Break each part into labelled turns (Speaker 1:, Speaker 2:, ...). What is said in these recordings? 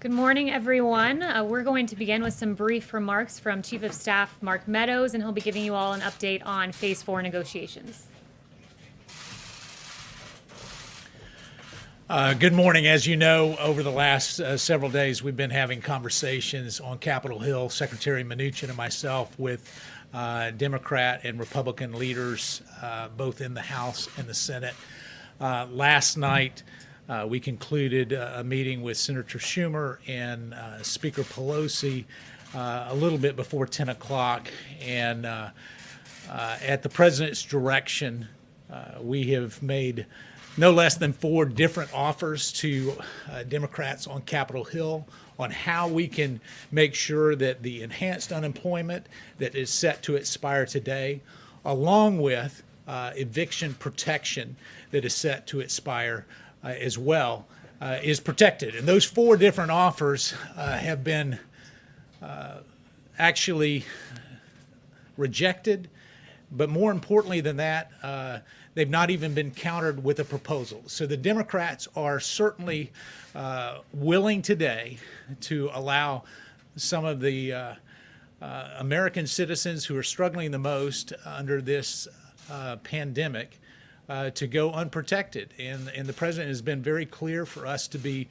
Speaker 1: Good morning, everyone. We're going to begin with some brief remarks from Chief of Staff Mark Meadows, and he'll be giving you all an update on Phase 4 negotiations.
Speaker 2: Good morning. As you know, over the last several days, we've been having conversations on Capitol Hill, Secretary Mnuchin and myself, with Democrat and Republican leaders, both in the House and the Senate. Last night, we concluded a meeting with Senator Schumer and Speaker Pelosi a little bit before 10 o'clock. And at the President's direction, we have made no less than 4 different offers to Democrats on Capitol Hill on how we can make sure that the enhanced unemployment that is set to expire today, along with eviction protection that is set to expire as well, is protected. And those 4 different offers have been actually rejected, but more importantly than that, they've not even been countered with a proposal. So the Democrats are certainly willing today to allow some of the American citizens who are struggling the most under this pandemic to go unprotected. And the President has been very clear for us to be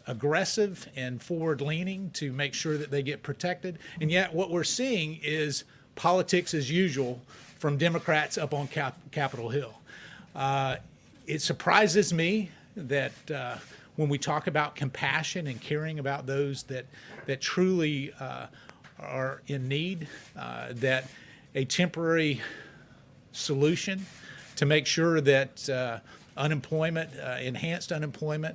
Speaker 2: aggressive and forward-leaning to make sure that they get protected. And yet what we're seeing is politics as usual from Democrats up on Capitol Hill. It surprises me that when we talk about compassion and caring about those that truly are in need, that a temporary solution to make sure that unemployment, enhanced unemployment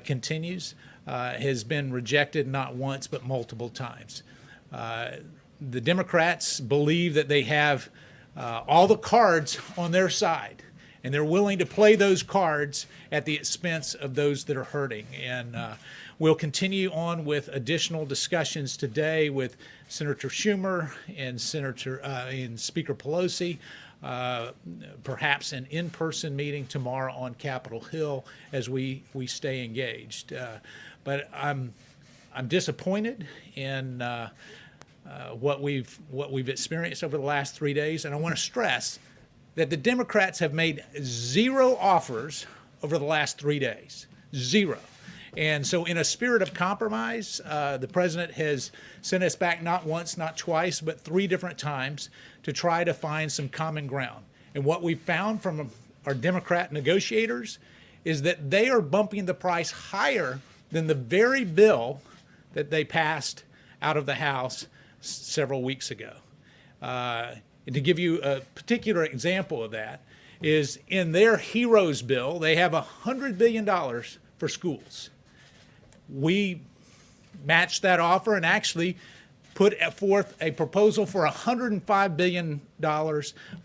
Speaker 2: continues, has been rejected not once but multiple times. The Democrats believe that they have all the cards on their side, and they're willing to play those cards at the expense of those that are hurting. And we'll continue on with additional discussions today with Senator Schumer and Speaker Pelosi, perhaps an in-person meeting tomorrow on Capitol Hill as we stay engaged. But I'm disappointed in what we've experienced over the last 3 days, and I want to stress that the Democrats have made 0 offers over the last 3 days, 0. And so in a spirit of compromise, the President has sent us back not once, not twice, but 3 different times to try to find some common ground. And what we've found from our Democrat negotiators is that they are bumping the price higher than the very bill that they passed out of the House several weeks ago. And to give you a particular example of that is in their HEROES bill, they have $100 billion for schools. We matched that offer and actually put forth a proposal for $105 billion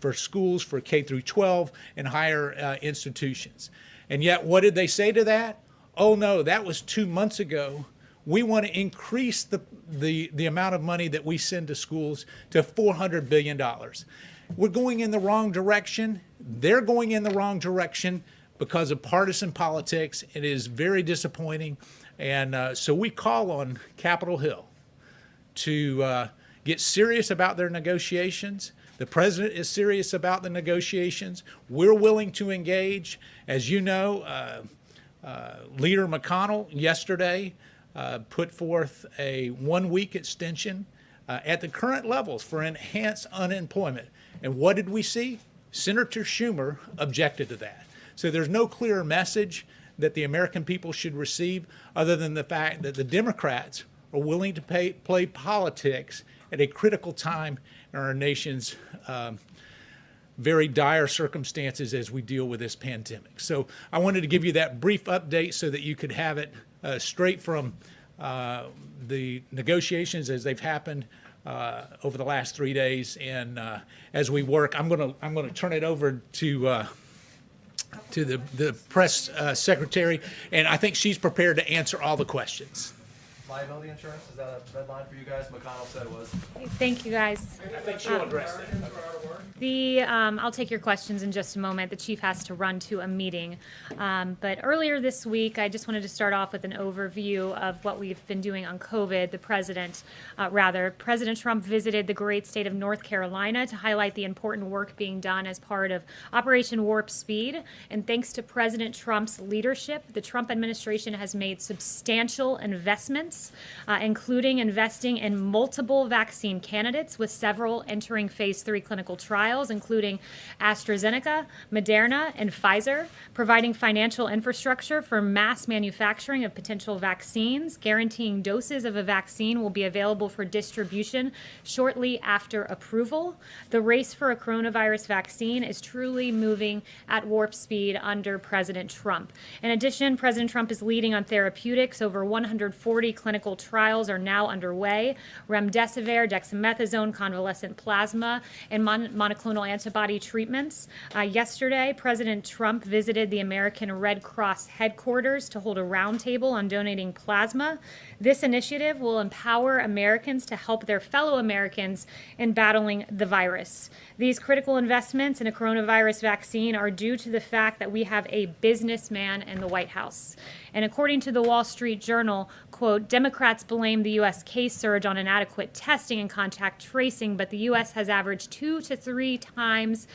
Speaker 2: for schools for K through 12 and higher institutions. And yet, what did they say to that? Oh no, that was 2 months ago. We want to increase the amount of money that we send to schools to $400 billion. We're going in the wrong direction. They're going in the wrong direction because of partisan politics. It is very disappointing. And so we call on Capitol Hill to get serious about their negotiations. The President is serious about the negotiations. We're willing to engage. As you know, Leader McConnell yesterday put forth a 1-week extension at the current levels for enhanced unemployment. And what did we see? Senator Schumer objected to that. So there's no clearer message that the American people should receive other than the fact that the Democrats are willing to play politics at a critical time in our nation's very dire circumstances as we deal with this pandemic. So I wanted to give you that brief update so that you could have it straight from the negotiations as they've happened over the last 3 days. And as we work, I'm going to turn it over to the press secretary, and I think she's prepared to answer all the questions.
Speaker 3: liability insurance? Is that a red line for you guys? McConnell said it was.
Speaker 1: Thank you, guys.
Speaker 2: I think she'll address that.
Speaker 1: I'll take your questions in just a moment. The chief has to run to a meeting. But earlier this week, I just wanted to start off with an overview of what we've been doing on COVID. President Trump visited the great state of North Carolina to highlight the important work being done as part of Operation Warp Speed. And thanks to President Trump's leadership, the Trump administration has made substantial investments, including investing in multiple vaccine candidates, with several entering phase 3 clinical trials, including AstraZeneca, Moderna, and Pfizer, providing financial infrastructure for mass manufacturing of potential vaccines, guaranteeing doses of a vaccine will be available for distribution shortly after approval. The race for a coronavirus vaccine is truly moving at warp speed under President Trump. In addition, President Trump is leading on therapeutics. Over 140 clinical trials are now underway. Remdesivir, dexamethasone, convalescent plasma, and monoclonal antibody treatments. Yesterday, President Trump visited the American Red Cross headquarters to hold a roundtable on donating plasma. This initiative will empower Americans to help their fellow Americans in battling the virus. These critical investments in a coronavirus vaccine are due to the fact that we have a businessman in the White House. And according to the Wall Street Journal, quote, Democrats blame the U.S. case surge on inadequate testing and contact tracing, but the U.S. has averaged 2 to 3 times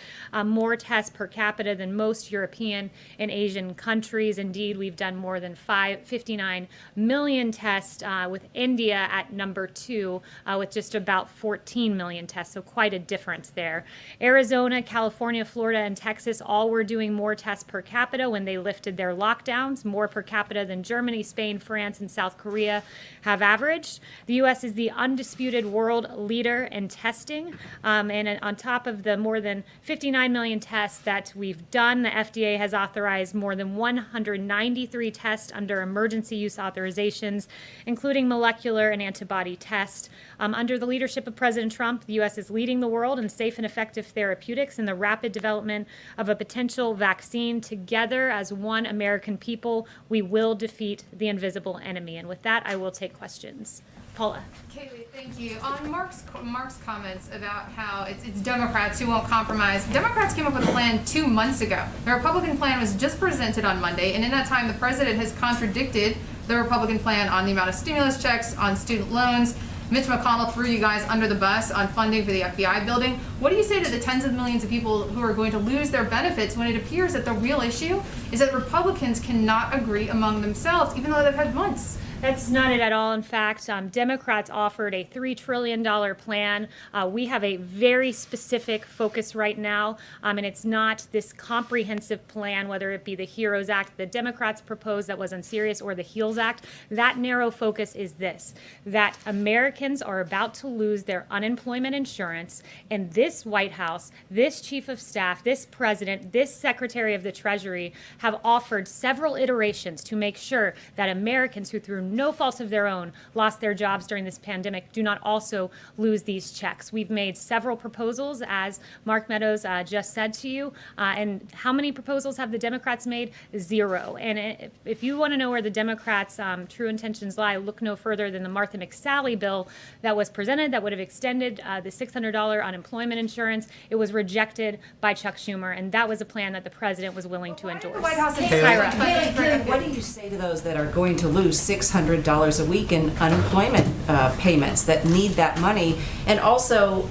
Speaker 1: more tests per capita than most European and Asian countries. Indeed, we've done more than 59 million tests, with India at number 2 with just about 14 million tests, so quite a difference there. Arizona, California, Florida, and Texas all were doing more tests per capita when they lifted their lockdowns, more per capita than Germany, Spain, France, and South Korea have averaged. The U.S. is the undisputed world leader in testing, and on top of the more than 59 million tests that we've done, the FDA has authorized more than 193 tests under emergency use authorizations, including molecular and antibody tests. Under the leadership of President Trump, the U.S. is leading the world in safe and effective therapeutics and the rapid development of a potential vaccine. Together, as one American people, we will defeat the invisible enemy. And with that, I will take questions. Paula.
Speaker 4: Kayleigh, thank you. On Mark's comments about how it's Democrats who won't compromise, Democrats came up with a plan 2 months ago. The Republican plan was just presented on Monday, and in that time, the president has contradicted the Republican plan on the amount of stimulus checks, on student loans. Mitch McConnell threw you guys under the bus on funding for the FBI building. What do you say to the tens of millions of people who are going to lose their benefits when it appears that the real issue is that Republicans cannot agree among themselves, even though they've had months?
Speaker 1: That's not it at all. In fact, Democrats offered a $3 trillion plan. We have a very specific focus right now, and it's not this comprehensive plan, whether it be the HEROES Act the Democrats proposed that was unserious or the HEALS Act. That narrow focus is this, that Americans are about to lose their unemployment insurance, and this White House, this Chief of Staff, this President, this Secretary of the Treasury have offered several iterations to make sure that Americans who through no fault of their own lost their jobs during this pandemic do not also lose these checks. We've made several proposals, as Mark Meadows just said to you. And how many proposals have the Democrats made? 0. And if you want to know where the Democrats' true intentions lie, look no further than the Martha McSally bill that was presented that would have extended the $600 unemployment insurance. It was rejected by Chuck Schumer, and that was a plan that the president was willing to endorse.
Speaker 4: The White House
Speaker 5: Kayleigh, what do you say to those that are going to lose $600 a week in unemployment payments that need that money? And also,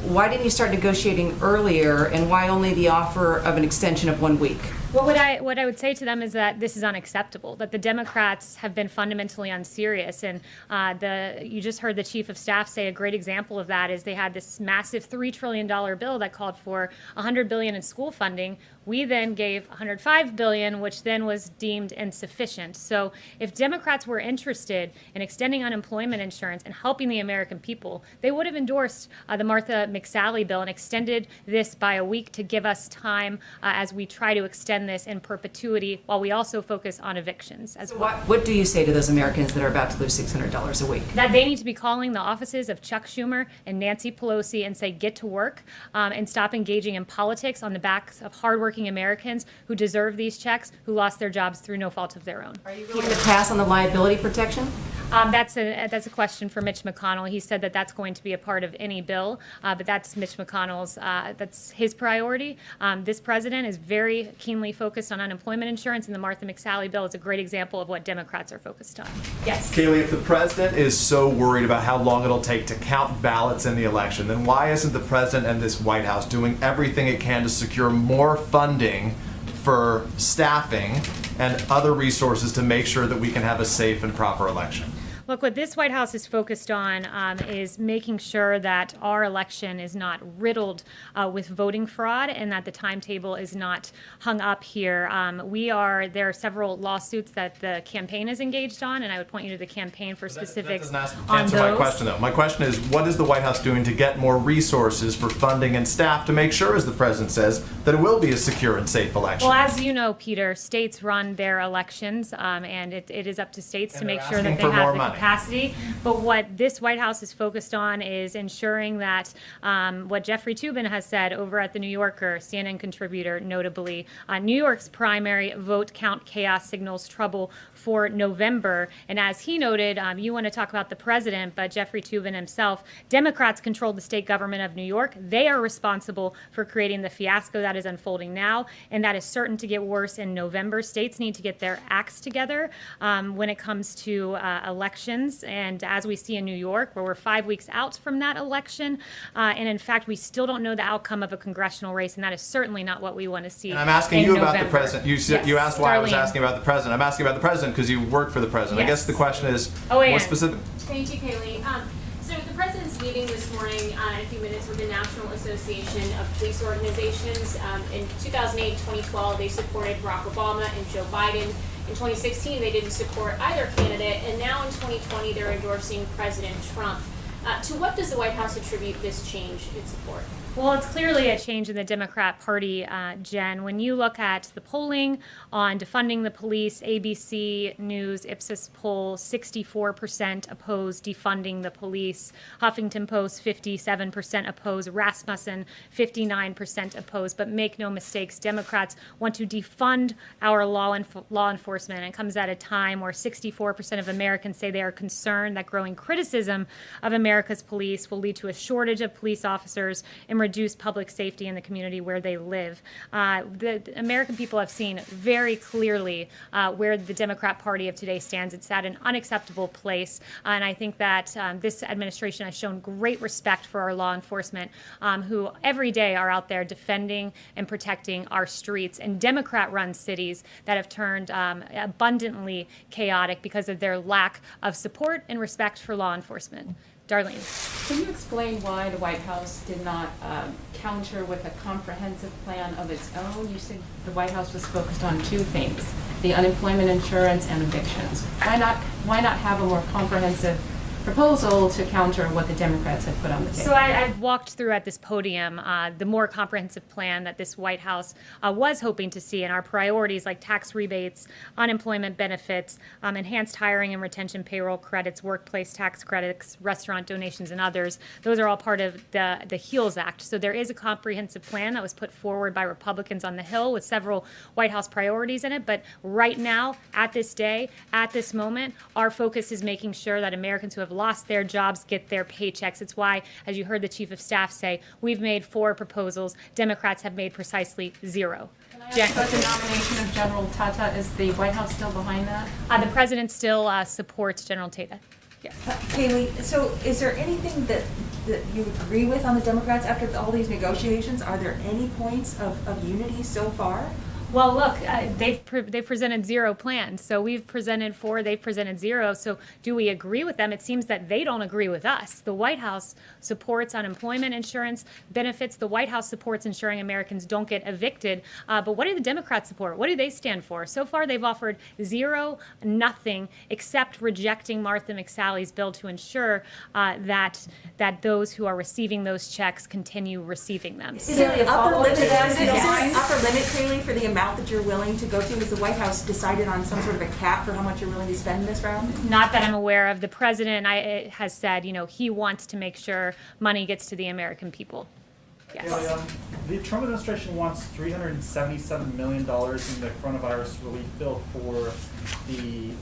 Speaker 5: why didn't you start negotiating earlier, and why only the offer of an extension of 1 week?
Speaker 1: Well, what I would say to them is that this is unacceptable, that the Democrats have been fundamentally unserious. And you just heard the Chief of Staff say a great example of that is they had this massive $3 trillion bill that called for $100 billion in school funding. We then gave $105 billion, which then was deemed insufficient. So if Democrats were interested in extending unemployment insurance and helping the American people, they would have endorsed the Martha McSally bill and extended this by a week to give us time as we try to extend this in perpetuity while we also focus on evictions as well.
Speaker 5: What do you say to those Americans that are about to lose $600 a week?
Speaker 1: That they need to be calling the offices of Chuck Schumer and Nancy Pelosi and say, get to work and stop engaging in politics on the backs of hardworking Americans who deserve these checks, who lost their jobs through no fault of their own.
Speaker 5: Are you willing to pass on the liability protection?
Speaker 1: That's a question for Mitch McConnell. He said that that's going to be a part of any bill, but that's Mitch McConnell's, that's his priority. This president is very keenly focused on unemployment insurance, and the Martha McSally bill is a great example of what Democrats are focused on. Yes.
Speaker 3: Kayleigh, if the president is so worried about how long it'll take to count ballots in the election, then why isn't the president and this White House doing everything it can to secure more funding for staffing and other resources to make sure that we can have a safe and proper election?
Speaker 1: Look, what this White House is focused on is making sure that our election is not riddled with voting fraud and that the timetable is not hung up here. There are several lawsuits that the campaign is engaged on, and I would point you to the campaign for specifics
Speaker 3: That doesn't
Speaker 1: on
Speaker 3: answer
Speaker 1: those.
Speaker 3: my question, though. My question is, what is the White House doing to get more resources for funding and staff to make sure, as the president says, that it will be a secure and safe election?
Speaker 1: Well, as you know, Peter, states run their elections, and it is up to states to
Speaker 3: And
Speaker 1: make
Speaker 3: they're
Speaker 1: sure that
Speaker 3: asking
Speaker 1: they
Speaker 3: for
Speaker 1: have
Speaker 3: more
Speaker 1: the
Speaker 3: money.
Speaker 1: capacity. But what this White House is focused on is ensuring that what Jeffrey Toobin has said over at the New Yorker, CNN contributor, notably, New York's primary vote count chaos signals trouble for November. And as he noted, you want to talk about the president, but Jeffrey Toobin himself, Democrats control the state government of New York. They are responsible for creating the fiasco that is unfolding now, and that is certain to get worse in November. States need to get their acts together when it comes to elections. And as we see in New York, where we're 5 weeks out from that election, and in fact, we still don't know the outcome of a congressional race, and that is certainly not what we want to see.
Speaker 3: And I'm asking
Speaker 1: in
Speaker 3: you about
Speaker 1: November.
Speaker 3: the president. You said,
Speaker 1: Yes.
Speaker 3: you asked why I was
Speaker 1: Darlene.
Speaker 3: asking about the president. I'm asking about the president because you work for the president. I
Speaker 1: Yes.
Speaker 3: guess the question is
Speaker 1: Oh, Ann.
Speaker 3: more specific.
Speaker 6: Thank you, Kayleigh. So the president's meeting this morning in a few minutes with the National Association of Police Organizations. In 2008, 2012, they supported Barack Obama and Joe Biden. In 2016, they didn't support either candidate. And now in 2020, they're endorsing President Trump. To what does the White House attribute this change in support?
Speaker 1: Well, it's clearly a change in the Democrat Party, Jen. When you look at the polling on defunding the police, ABC News, Ipsos poll, 64% oppose defunding the police. Huffington Post, 57% oppose. Rasmussen, 59% oppose. But make no mistakes, Democrats want to defund our law enforcement. It comes at a time where 64% of Americans say they are concerned that growing criticism of America's police will lead to a shortage of police officers and reduce public safety in the community where they live. The American people have seen very clearly where the Democrat Party of today stands. It's at an unacceptable place, and I think that this administration has shown great respect for our law enforcement, who every day are out there defending and protecting our streets in Democrat-run cities that have turned abundantly chaotic because of their lack of support and respect for law enforcement. Darlene.
Speaker 7: Can you explain why the White House did not counter with a comprehensive plan of its own? You said the White House was focused on two things, the unemployment insurance and evictions. Why not have a more comprehensive proposal to counter what the Democrats had put on the table?
Speaker 1: So I've walked through at this podium the more comprehensive plan that this White House was hoping to see, and our priorities like tax rebates, unemployment benefits, enhanced hiring and retention payroll credits, workplace tax credits, restaurant donations, and others. Those are all part of the HEALS Act. So there is a comprehensive plan that was put forward by Republicans on the Hill with several White House priorities in it. But right now, at this day, at this moment, our focus is making sure that Americans who have lost their jobs get their paychecks. It's why, as you heard the Chief of Staff say, we've made 4 proposals. Democrats have made precisely 0. Jen.
Speaker 7: But the nomination of General Tata, is the White House still behind that?
Speaker 1: The president still supports General Tata. Yes.
Speaker 8: Kayleigh, so is there anything that you agree with on the Democrats after all these negotiations? Are there any points of unity so far?
Speaker 1: Well, look, they've presented 0 plans. So we've presented 4, they've presented 0. So do we agree with them? It seems that they don't agree with us. The White House supports unemployment insurance benefits. The White House supports ensuring Americans don't get evicted. But what do the Democrats support? What do they stand for? So far, they've offered 0, nothing, except rejecting Martha McSally's bill to ensure that those who are receiving those checks continue receiving them.
Speaker 8: Is there an upper limit,
Speaker 6: Yes.
Speaker 8: Kayleigh, for the amount that you're willing to go to? Has the White House decided on some sort of a cap for how much you're willing to spend this round?
Speaker 1: Not that I'm aware of. The president has said, he wants to make sure money gets to the American people. Yes.
Speaker 9: The Trump administration wants $377 million in the coronavirus relief bill for the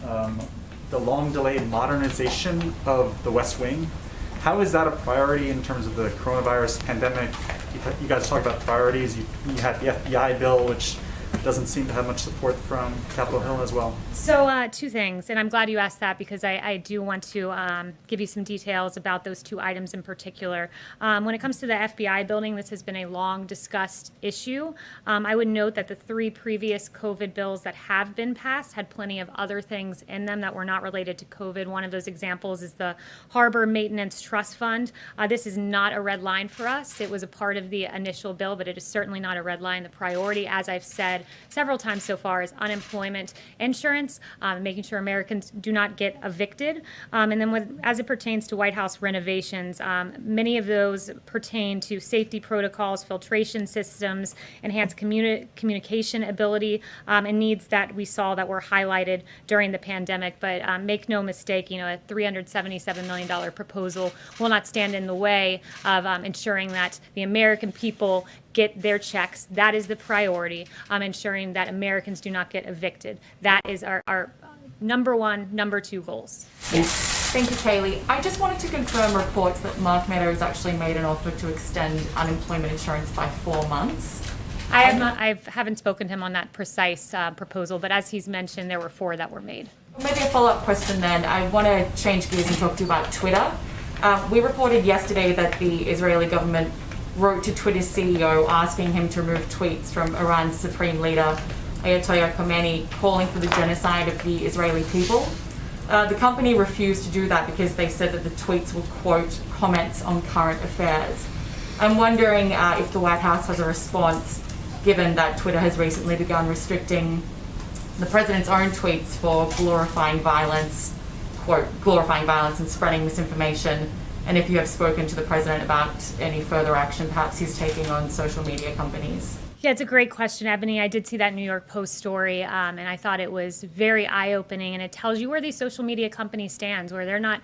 Speaker 9: the long-delayed modernization of the West Wing. How is that a priority in terms of the coronavirus pandemic? You guys talk about priorities. You had the FBI bill, which doesn't seem to have much support from Capitol Hill as well.
Speaker 1: So two things, and I'm glad you asked that because I do want to give you some details about those two items in particular. When it comes to the FBI building, this has been a long discussed issue. I would note that the 3 previous COVID bills that have been passed had plenty of other things in them that were not related to COVID. One of those examples is the Harbor Maintenance Trust Fund. This is not a red line for us. It was a part of the initial bill, but it is certainly not a red line. The priority, as I've said several times so far, is unemployment insurance, making sure Americans do not get evicted. And then as it pertains to White House renovations, many of those pertain to safety protocols, filtration systems, enhanced communication ability, and needs that we saw that were highlighted during the pandemic. But make no mistake, a $377 million proposal will not stand in the way of ensuring that the American people get their checks. That is the priority, ensuring that Americans do not get evicted. That is our number one, number 2 goals.
Speaker 10: Thank you, Kayleigh. I just wanted to confirm reports that Mark Meadows actually made an offer to extend unemployment insurance by 4 months.
Speaker 1: I haven't spoken to him on that precise proposal, but as he's mentioned, there were 4 that were made.
Speaker 10: Maybe a follow-up question then. I want to change gears and talk to you about Twitter. We reported yesterday that the Israeli government wrote to Twitter's CEO asking him to remove tweets from Iran's supreme leader, Ayatollah Khamenei, calling for the genocide of the Israeli people. The company refused to do that because they said that the tweets were, quote, comments on current affairs. I'm wondering if the White House has a response, given that Twitter has recently begun restricting the president's own tweets for glorifying violence, quote, glorifying violence and spreading misinformation, and if you have spoken to the president about any further action perhaps he's taking on social media companies.
Speaker 1: Yeah, it's a great question, Ebony. I did see that New York Post story, and I thought it was very eye-opening, and it tells you where these social media companies stand, where they're not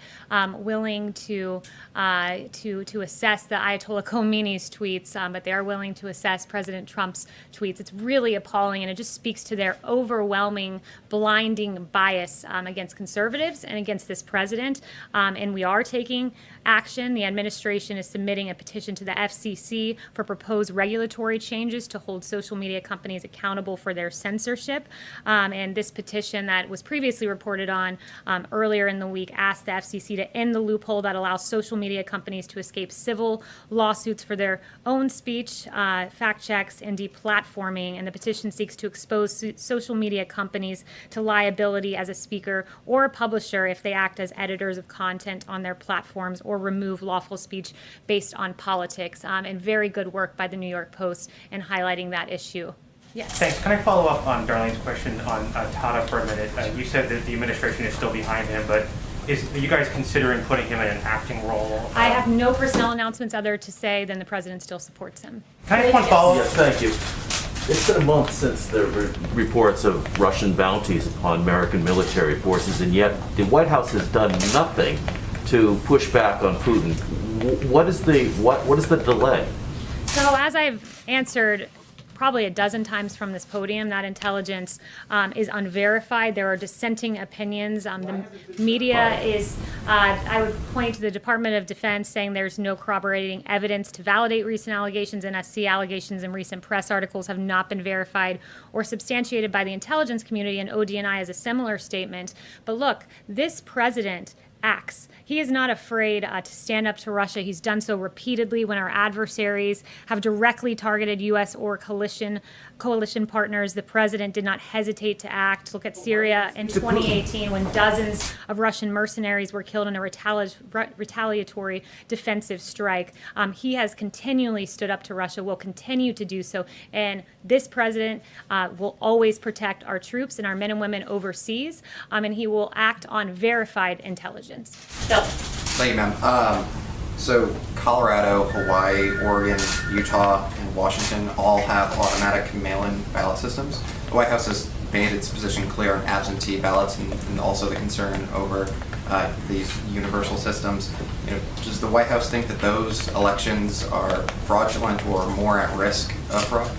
Speaker 1: willing to assess the Ayatollah Khomeini's tweets, but they are willing to assess President Trump's tweets. It's really appalling, and it just speaks to their overwhelming, blinding bias against conservatives and against this president. And we are taking action. The administration is submitting a petition to the FCC for proposed regulatory changes to hold social media companies accountable for their censorship. And this petition that was previously reported on earlier in the week asked the FCC to end the loophole that allows social media companies to escape civil lawsuits for their own speech, fact checks, and deplatforming. And the petition seeks to expose social media companies to liability as a speaker or a publisher if they act as editors of content on their platforms or remove lawful speech based on politics. And very good work by the New York Post in highlighting that issue. Yes.
Speaker 11: Thanks. Can I follow up on Darlene's question on Tata for a minute? You said that the administration is still behind him, but are you guys considering putting him in an acting role?
Speaker 1: I have no personnel announcements other to say than the president still supports him.
Speaker 11: Can I just one follow-up?
Speaker 12: Yes, thank you. It's been a month since there were reports of Russian bounties upon American military forces, and yet the White House has done nothing to push back on Putin. What is the delay?
Speaker 1: So as I've answered probably a dozen times from this podium, that intelligence is unverified. There are dissenting opinions. The media is, I would point to the Department of Defense saying there's no corroborating evidence to validate recent allegations, NSC allegations and recent press articles have not been verified or substantiated by the intelligence community, and ODNI has a similar statement. But look, this president acts. He is not afraid to stand up to Russia. He's done so repeatedly when our adversaries have directly targeted U.S. or coalition partners. The president did not hesitate to act. Look at Syria in 2018 when dozens of Russian mercenaries were killed in a retaliatory defensive strike. He has continually stood up to Russia, will continue to do so, and this president will always protect our troops and our men and women overseas, and he will act on verified intelligence. Bill.
Speaker 13: Thank you, ma'am. So Colorado, Hawaii, Oregon, Utah, and Washington all have automatic mail-in ballot systems. The White House has made its position clear on absentee ballots and also the concern over these universal systems. Does the White House think that those elections are fraudulent or more at risk of fraud?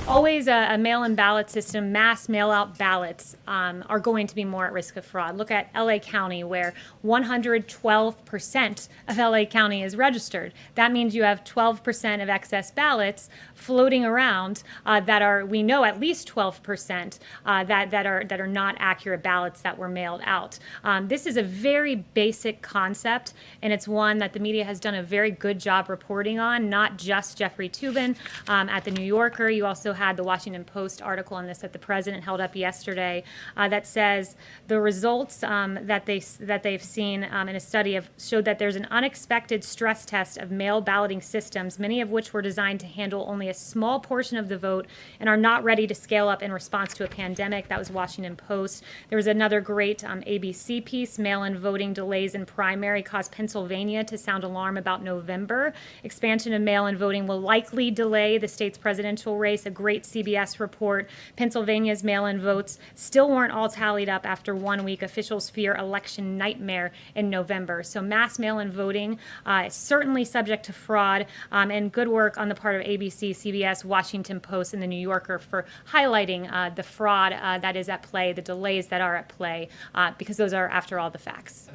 Speaker 1: always a mail-in ballot system, mass mail-out ballots are going to be more at risk of fraud. Look at LA County, where 112% of LA County is registered. That means you have 12% of excess ballots floating around that are, we know at least 12% that are not accurate ballots that were mailed out. This is a very basic concept, and it's one that the media has done a very good job reporting on, not just Jeffrey Toobin at the New Yorker. You also had the Washington Post article on this that the president held up yesterday that says the results that they've seen in a study showed that there's an unexpected stress test of mail balloting systems, many of which were designed to handle only a small portion of the vote and are not ready to scale up in response to a pandemic. That was Washington Post. There was another great ABC piece, mail-in voting delays in primary caused Pennsylvania to sound alarm about November. Expansion of mail-in voting will likely delay the state's presidential race. A great CBS report. Pennsylvania's mail-in votes still weren't all tallied up after 1 week. Officials fear election nightmare in November. So mass mail-in voting is certainly subject to fraud, and good work on the part of ABC, CBS, Washington Post, and the New Yorker for highlighting the fraud that is at play, the delays that are at play, because those are, after all, the facts.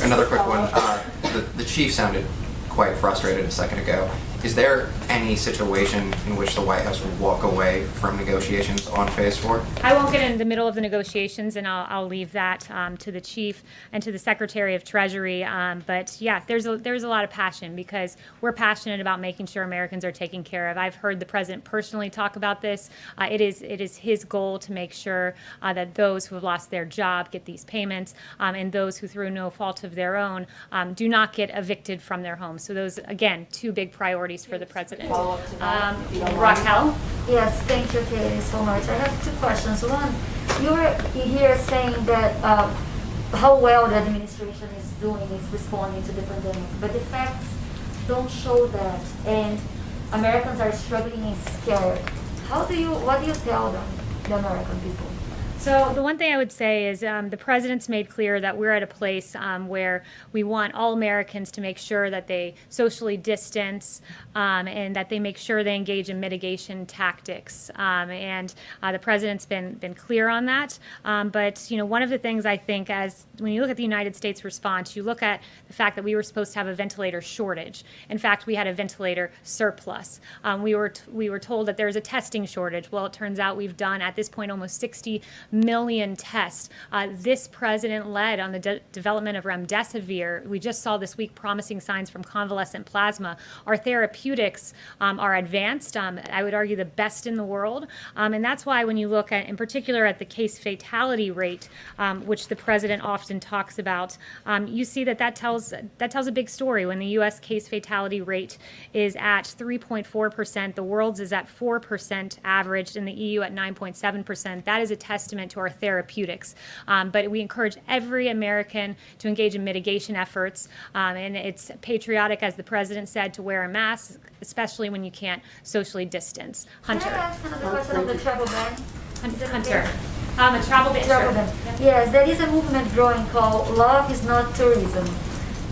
Speaker 13: Another quick one. The chief sounded quite frustrated a second ago. Is there any situation in which the White House would walk away from negotiations on Phase 4?
Speaker 1: I won't get into the middle of the negotiations, and I'll leave that to the chief and to the Secretary of Treasury. But yeah, there's a lot of passion because we're passionate about making sure Americans are taken care of. I've heard the president personally talk about this. It is his goal to make sure that those who have lost their job get these payments, and those who, through no fault of their own, do not get evicted from their homes. So those, again, two big priorities for the president. Raquel?
Speaker 14: Yes, thank you, Kayleigh, so much. I have two questions. One, you were here saying that how well the administration is doing is responding to the pandemic, but the facts don't show that, and Americans are struggling and scared. What do you tell them, the American people?
Speaker 1: So the one thing I would say is the president's made clear that we're at a place where we want all Americans to make sure that they socially distance and that they make sure they engage in mitigation tactics. And the president's been clear on that. But one of the things I think, as when you look at the United States response, you look at the fact that we were supposed to have a ventilator shortage. In fact, we had a ventilator surplus. We were told that there was a testing shortage. Well, it turns out we've done at this point almost 60 million tests. This president led on the development of remdesivir. We just saw this week promising signs from convalescent plasma. Our therapeutics are advanced, I would argue the best in the world. And that's why when you look at, in particular, at the case fatality rate, which the president often talks about, you see that tells a big story. When the U.S. case fatality rate is at 3.4%, the world's is at 4% averaged, and the EU at 9.7%. That is a testament to our therapeutics. But we encourage every American to engage in mitigation efforts. And it's patriotic, as the president said, to wear a mask, especially when you can't socially distance. Hunter.
Speaker 14: Can I ask another question on the travel ban?
Speaker 1: Hunter. A travel ban.
Speaker 14: Travel ban. Yes, there is a movement growing called Love is Not Tourism.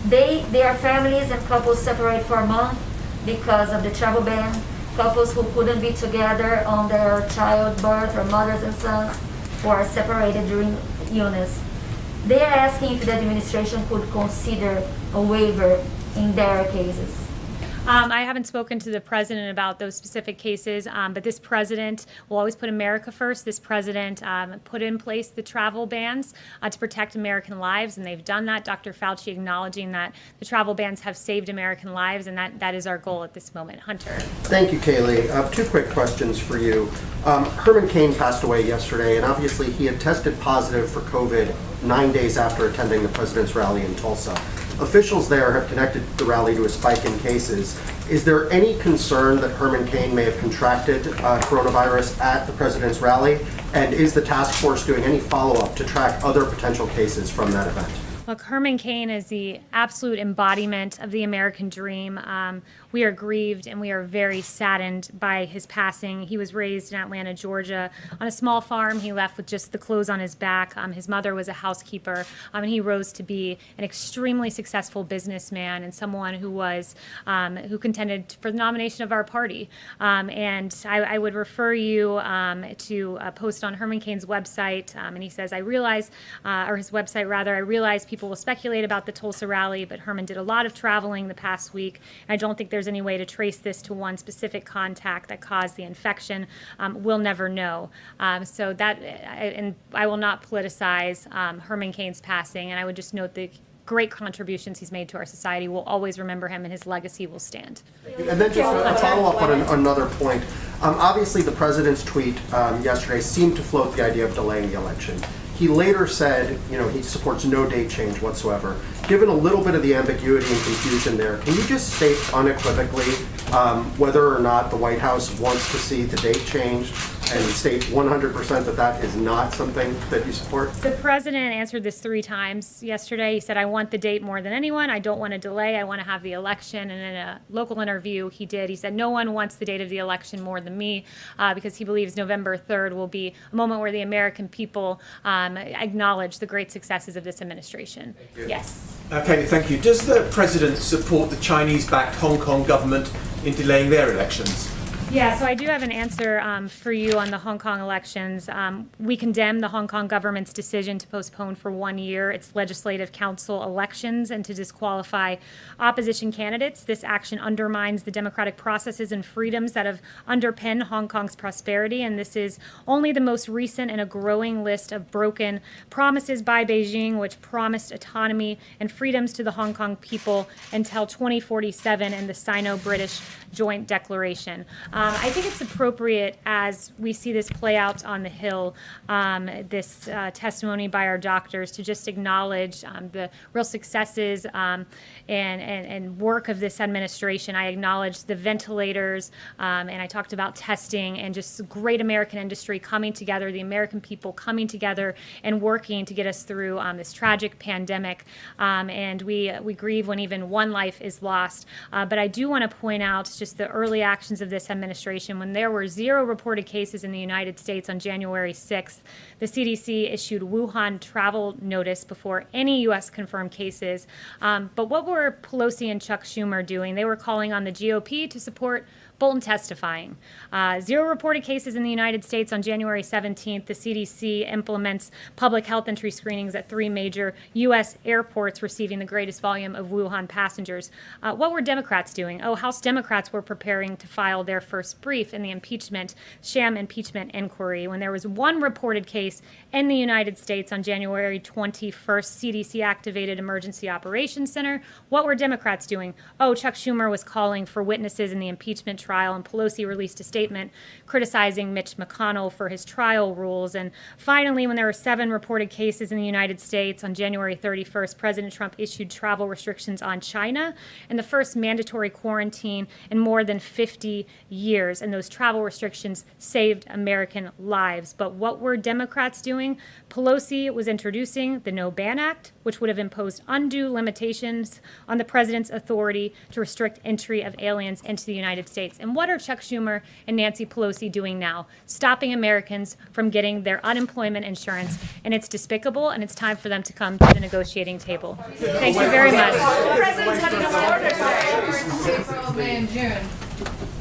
Speaker 14: Their families and couples separate for a month because of the travel ban. Couples who couldn't be together on their childbirth, or mothers and sons, who are separated during illness. They are asking if the administration could consider a waiver in their cases.
Speaker 1: I haven't spoken to the president about those specific cases, but this president will always put America first. This president put in place the travel bans to protect American lives, and they've done that. Dr. Fauci acknowledging that the travel bans have saved American lives, and that is our goal at this moment. Hunter.
Speaker 15: Thank you, Kayleigh. Two quick questions for you. Herman Cain passed away yesterday, and obviously he had tested positive for COVID 9 days after attending the president's rally in Tulsa. Officials there have connected the rally to a spike in cases. Is there any concern that Herman Cain may have contracted coronavirus at the president's rally? And is the task force doing any follow-up to track other potential cases from that event?
Speaker 1: Look, Herman Cain is the absolute embodiment of the American dream. We are grieved and we are very saddened by his passing. He was raised in Atlanta, Georgia, on a small farm. He left with just the clothes on his back. His mother was a housekeeper, and he rose to be an extremely successful businessman and someone who was who contended for the nomination of our party. And I would refer you to a post on Herman Cain's website, and he says, "I realize," or his website rather, "I realize people will speculate about the Tulsa rally, but Herman did a lot of traveling the past week. I don't think there's any way to trace this to one specific contact that caused the infection. We'll never know." So that, and I will not politicize Herman Cain's passing, and I would just note the great contributions he's made to our society. We'll always remember him, and his legacy will stand.
Speaker 15: And then just a follow-up on another point. Obviously, the president's tweet yesterday seemed to float the idea of delaying the election. He later said, he supports no date change whatsoever. Given a little bit of the ambiguity and confusion there, can you just state unequivocally whether or not the White House wants to see the date changed and state 100% that that is not something that you support?
Speaker 1: The president answered this 3 times yesterday. He said, "I want the date more than anyone. I don't want to delay. I want to have the election." And in a local interview he said, "No one wants the date of the election more than me," because he believes November 3rd will be a moment where the American people acknowledge the great successes of this administration. Yes.
Speaker 16: Okay, thank you. Does the president support the Chinese-backed Hong Kong government in delaying their elections?
Speaker 1: Yeah, so I do have an answer for you on the Hong Kong elections. We condemn the Hong Kong government's decision to postpone for 1 year its legislative council elections and to disqualify opposition candidates. This action undermines the democratic processes and freedoms that have underpinned Hong Kong's prosperity, and this is only the most recent in a growing list of broken promises by Beijing, which promised autonomy and freedoms to the Hong Kong people until 2047 in the Sino-British Joint Declaration. I think it's appropriate as we see this play out on the Hill, this testimony by our doctors, to just acknowledge the real successes and work of this administration. I acknowledge the ventilators, and I talked about testing and just great American industry coming together, the American people coming together and working to get us through this tragic pandemic. And we grieve when even one life is lost. But I do want to point out just the early actions of this administration. When there were 0 reported cases in the United States on January 6th, the CDC issued Wuhan travel notice before any U.S. confirmed cases. But what were Pelosi and Chuck Schumer doing? They were calling on the GOP to support Bolton testifying. 0 reported cases in the United States on January 17th. The CDC implements public health entry screenings at 3 major U.S. airports receiving the greatest volume of Wuhan passengers. What were Democrats doing? Oh, House Democrats were preparing to file their first brief in the sham impeachment inquiry. When there was 1 reported case in the United States on January 21st, CDC activated Emergency Operations Center. What were Democrats doing? Oh, Chuck Schumer was calling for witnesses in the impeachment trial, and Pelosi released a statement criticizing Mitch McConnell for his trial rules. And finally, when there were 7 reported cases in the United States on January 31st, President Trump issued travel restrictions on China and the first mandatory quarantine in more than 50 years. And those travel restrictions saved American lives. But what were Democrats doing? Pelosi was introducing the No Ban Act, which would have imposed undue limitations on the president's authority to restrict entry of aliens into the United States. And what are Chuck Schumer and Nancy Pelosi doing now? Stopping Americans from getting their unemployment insurance. And it's despicable, and it's time for them to come to the negotiating table. Thank you very much.
Speaker 4: The president's having a order today. April, May, and June.